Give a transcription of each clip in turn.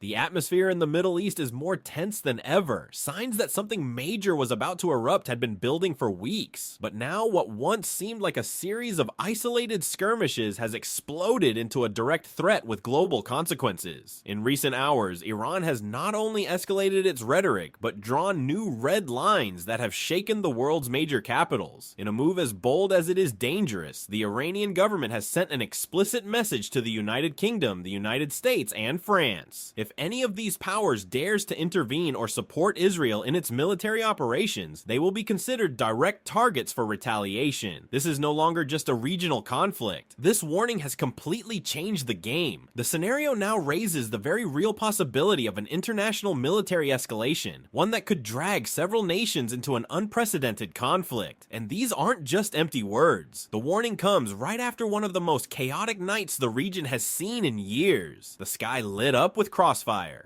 The atmosphere in the Middle East is more tense than ever. Signs that something major was about to erupt had been building for weeks. But now what once seemed like a series of isolated skirmishes has exploded into a direct threat with global consequences. In recent hours, Iran has not only escalated its rhetoric, but drawn new red lines that have shaken the world's major capitals. In a move as bold as it is dangerous, the Iranian government has sent an explicit message to the United Kingdom, the United States, and France. If any of these powers dares to intervene or support Israel in its military operations, they will be considered direct targets for retaliation. This is no longer just a regional conflict. This warning has completely changed the game. The scenario now raises the very real possibility of an international military escalation, one that could drag several nations into an unprecedented conflict. And these aren't just empty words. The warning comes right after one of the most chaotic nights the region has seen in years. The sky lit up with crossfire.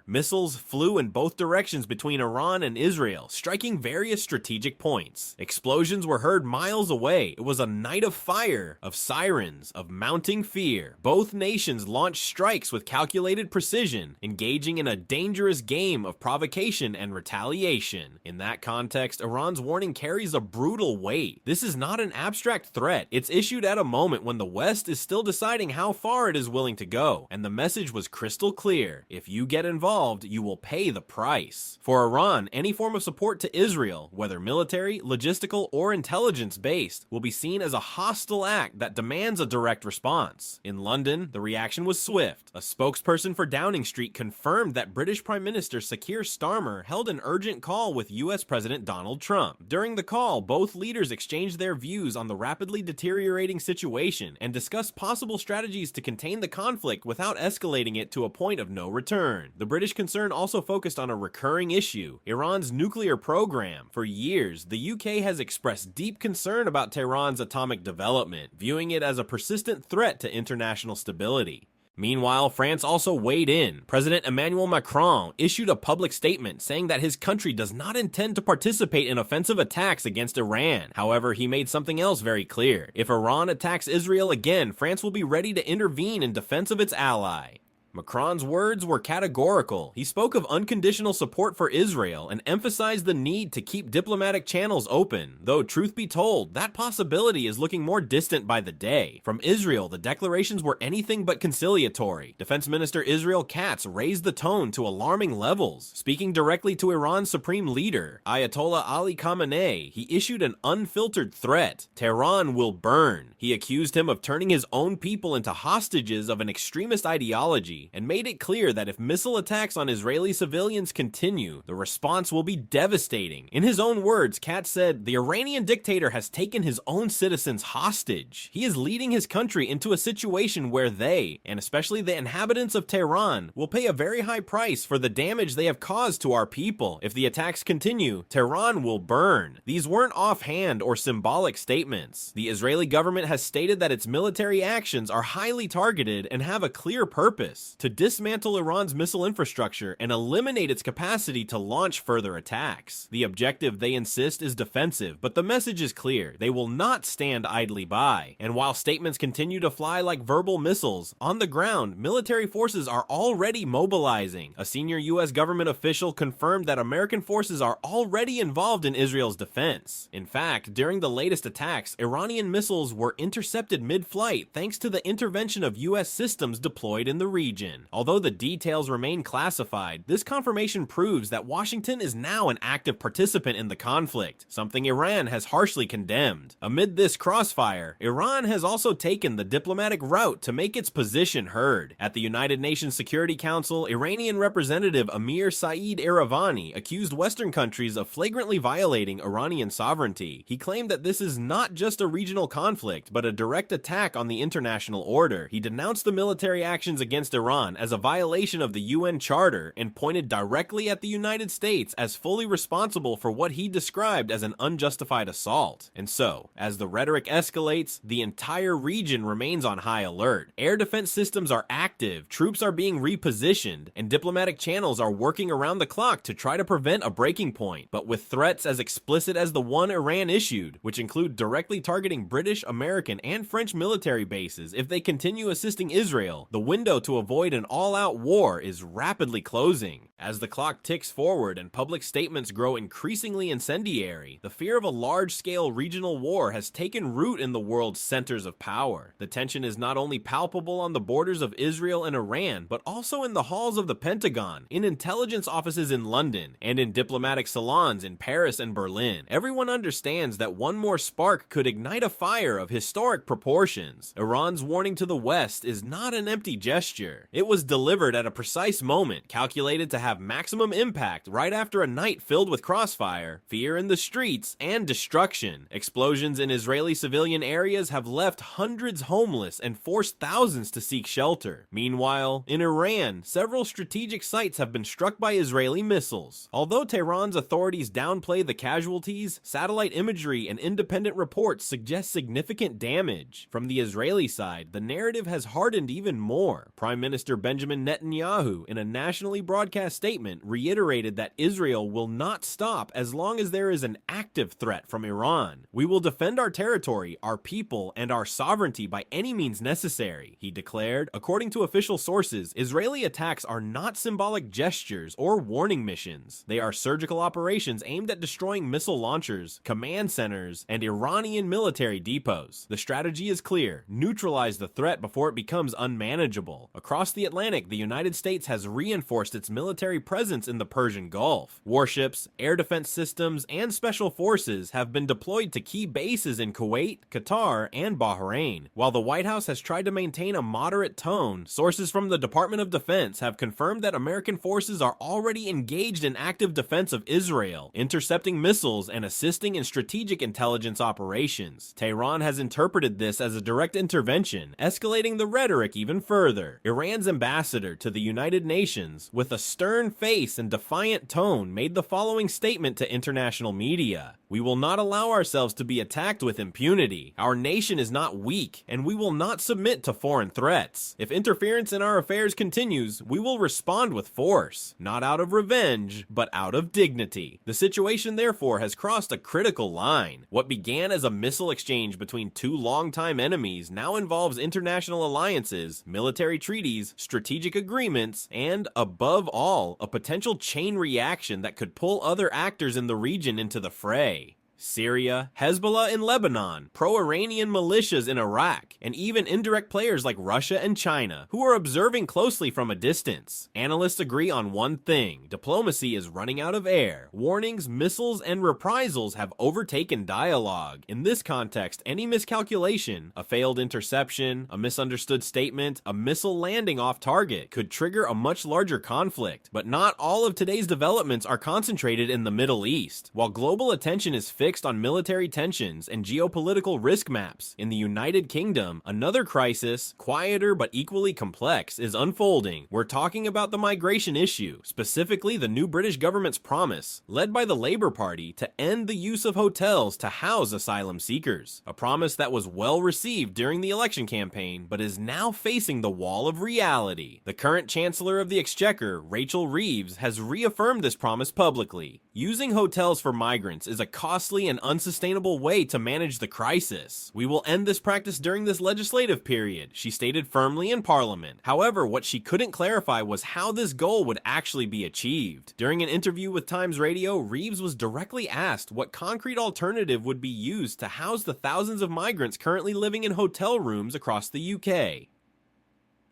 Missiles flew in both directions between Iran and Israel, striking various strategic points. Explosions were heard miles away. It was a night of fire, of sirens, of mounting fear. Both nations launched strikes with calculated precision, engaging in a dangerous game of provocation and retaliation. In that context, Iran's warning carries a brutal weight. This is not an abstract threat. It's issued at a moment when the West is still deciding how far it is willing to go, and the message was crystal clear. If you get involved, you will pay the price. For Iran, any form of support to Israel, whether military, logistical, or intelligence-based, will be seen as a hostile act that demands a direct response. In London, the reaction was swift. A spokesperson for Downing Street confirmed that British Prime Minister Sir Keir Starmer held an urgent call with US President Donald Trump. During the call, both leaders exchanged their views on the rapidly deteriorating situation and discussed possible strategies to contain the conflict without escalating it to a point of no return. The British concern also focused on a recurring issue, Iran's nuclear program. For years, the UK has expressed deep concern about Tehran's atomic development, viewing it as a persistent threat to international stability. Meanwhile, France also weighed in. President Emmanuel Macron issued a public statement saying that his country does not intend to participate in offensive attacks against Iran. However, he made something else very clear. If Iran attacks Israel again, France will be ready to intervene in defense of its ally. Macron's words were categorical. He spoke of unconditional support for Israel and emphasized the need to keep diplomatic channels open, though truth be told, that possibility is looking more distant by the day. From Israel, the declarations were anything but conciliatory. Defense Minister Israel Katz raised the tone to alarming levels. Speaking directly to Iran's supreme leader, Ayatollah Ali Khamenei, he issued an unfiltered threat. Tehran will burn. He accused him of turning his own people into hostages of an extremist ideology, and made it clear that if missile attacks on Israeli civilians continue, the response will be devastating. In his own words, Katz said, "The Iranian dictator has taken his own citizens hostage. He is leading his country into a situation where they, and especially the inhabitants of Tehran, will pay a very high price for the damage they have caused to our people. If the attacks continue, Tehran will burn." These weren't offhand or symbolic statements. The Israeli government has stated that its military actions are highly targeted and have a clear purpose: to dismantle Iran's missile infrastructure and eliminate its capacity to launch further attacks. The objective, they insist, is defensive, but the message is clear: they will not stand idly by. And while statements continue to fly like verbal missiles, on the ground, military forces are already mobilizing. A senior US government official confirmed that American forces are already involved in Israel's defense. In fact, during the latest attacks, Iranian missiles were intercepted mid-flight thanks to the intervention of US systems deployed in the region. Although the details remain classified, this confirmation proves that Washington is now an active participant in the conflict, something Iran has harshly condemned. Amid this crossfire, Iran has also taken the diplomatic route to make its position heard. At the United Nations Security Council, Iranian Representative Amir Saeed Iravani accused Western countries of flagrantly violating Iranian sovereignty. He claimed that this is not just a regional conflict, but a direct attack on the international order. He denounced the military actions against Iran as a violation of the UN Charter and pointed directly at the United States as fully responsible for what he described as an unjustified assault. And so, as the rhetoric escalates, the entire region remains on high alert. Air defense systems are active, troops are being repositioned, and diplomatic channels are working around the clock to try to prevent a breaking point. But with threats as explicit as the one Iran issued, which include directly targeting British, American, and French military bases if they continue assisting Israel, the window to avoid avoid an all-out war is rapidly closing. As the clock ticks forward and public statements grow increasingly incendiary, the fear of a large-scale regional war has taken root in the world's centers of power. The tension is not only palpable on the borders of Israel and Iran, but also in the halls of the Pentagon, in intelligence offices in London, and in diplomatic salons in Paris and Berlin. Everyone understands that one more spark could ignite a fire of historic proportions. Iran's warning to the West is not an empty gesture. It was delivered at a precise moment, calculated to have maximum impact right after a night filled with crossfire, fear in the streets, and destruction. Explosions in Israeli civilian areas have left hundreds homeless and forced thousands to seek shelter. Meanwhile, in Iran, several strategic sites have been struck by Israeli missiles. Although Tehran's authorities downplay the casualties, satellite imagery and independent reports suggest significant damage. From the Israeli side, the narrative has hardened even more. Prime Minister Benjamin Netanyahu, in a nationally broadcast statement, reiterated that Israel will not stop as long as there is an active threat from Iran. "We will defend our territory, our people, and our sovereignty by any means necessary," he declared. According to official sources, Israeli attacks are not symbolic gestures or warning missions. They are surgical operations aimed at destroying missile launchers, command centers, and Iranian military depots. The strategy is clear: neutralize the threat before it becomes unmanageable. Across the Atlantic, the United States has reinforced its military presence in the Persian Gulf. Warships, air defense systems, and special forces have been deployed to key bases in Kuwait, Qatar, and Bahrain. While the White House has tried to maintain a moderate tone, sources from the Department of Defense have confirmed that American forces are already engaged in active defense of Israel, intercepting missiles and assisting in strategic intelligence operations. Tehran has interpreted this as a direct intervention, escalating the rhetoric even further. Iran's ambassador to the United Nations, with a stern face and defiant tone, made the following statement to international media: "We will not allow ourselves to be attacked with impunity. Our nation is not weak, and we will not submit to foreign threats. If interference in our affairs continues, we will respond with force, not out of revenge, but out of dignity." The situation, therefore, has crossed a critical line. What began as a missile exchange between two longtime enemies now involves international alliances, military treaties, strategic agreements, and, above all, a potential chain reaction that could pull other actors in the region into the fray. Syria, Hezbollah in Lebanon, pro-Iranian militias in Iraq, and even indirect players like Russia and China, who are observing closely from a distance. Analysts agree on one thing: diplomacy is running out of air. Warnings, missiles, and reprisals have overtaken dialogue. In this context, any miscalculation, a failed interception, a misunderstood statement, a missile landing off target, could trigger a much larger conflict. But not all of today's developments are concentrated in the Middle East. While global attention is fixed on military tensions and geopolitical risk maps, in the United Kingdom, another crisis, quieter but equally complex, is unfolding. We're talking about the migration issue, specifically the new British government's promise, led by the Labour Party, to end the use of hotels to house asylum seekers. A promise that was well received during the election campaign, but is now facing the wall of reality. The current Chancellor of the Exchequer, Rachel Reeves, has reaffirmed this promise publicly. Using hotels for migrants is a costly and unsustainable way to manage the crisis. "We will end this practice during this legislative period," she stated firmly in Parliament. However, what she couldn't clarify was how this goal would actually be achieved. During an interview with Times Radio, Reeves was directly asked what concrete alternative would be used to house the thousands of migrants currently living in hotel rooms across the UK.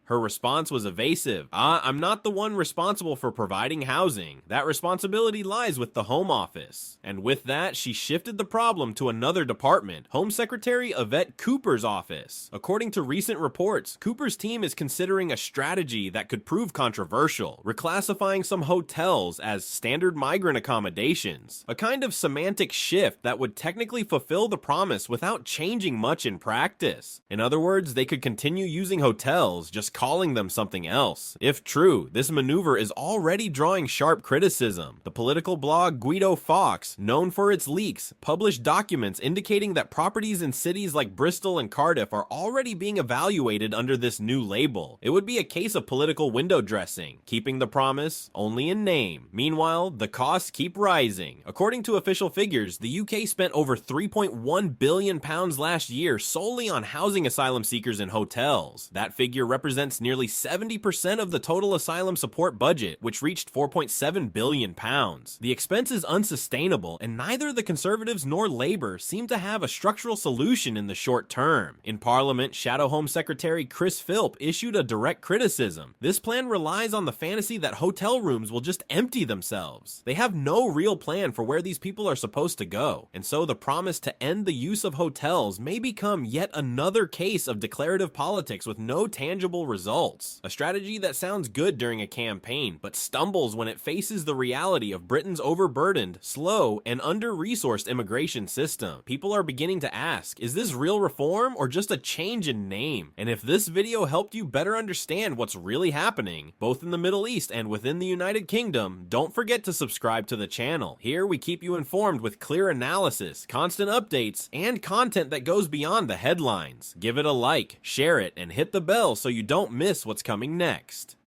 Her response was evasive. "I'm not the one responsible for providing housing. That responsibility lies with the Home Office." And with that, she shifted the problem to another department, Home Secretary Yvette Cooper's office. According to recent reports, Cooper's team is considering a strategy that could prove controversial, reclassifying some hotels as standard migrant accommodations, a kind of semantic shift that would technically fulfill the promise without changing much in practice. In other words, they could continue using hotels, just calling them something else. If true, this maneuver is already drawing sharp criticism. The political blog Guido Fawkes, known for its leaks, published documents indicating that properties in cities like Bristol and Cardiff are already being evaluated under this new label. It would be a case of political window dressing, keeping the promise only in name. Meanwhile, the costs keep rising. According to official figures, the UK spent over £3.1 billion last year solely on housing asylum seekers in hotels. That figure represents represents nearly 70% of the total asylum support budget, which reached £4.7 billion. The expense is unsustainable, and neither the Conservatives nor Labour seem to have a structural solution in the short term. In Parliament, Shadow Home Secretary Chris Philp issued a direct criticism. This plan relies on the fantasy that hotel rooms will just empty themselves. They have no real plan for where these people are supposed to go, and so the promise to end the use of hotels may become yet another case of declarative politics with no tangible results. A strategy that sounds good during a campaign, but stumbles when it faces the reality of Britain's overburdened, slow, and under-resourced immigration system. People are beginning to ask, is this real reform or just a change in name? And if this video helped you better understand what's really happening, both in the Middle East and within the United Kingdom, don't forget to subscribe to the channel. Here we keep you informed with clear analysis, constant updates, and content that goes beyond the headlines. Give it a like, share it, and hit the bell so you don't miss what's coming next.